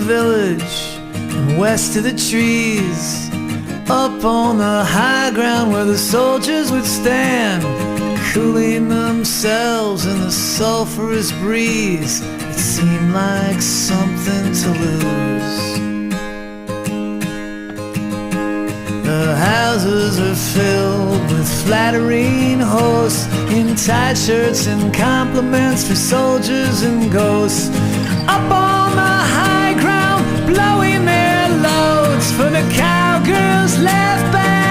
village and west of the trees, up on the high ground where the soldiers would stand, cooling themselves in the sulphurous breeze. It seemed like something to lose. The houses are filled with flattering hosts in tight shirts and compliments for soldiers and ghosts, up on the high ground blowing their loads for the cowgirls left back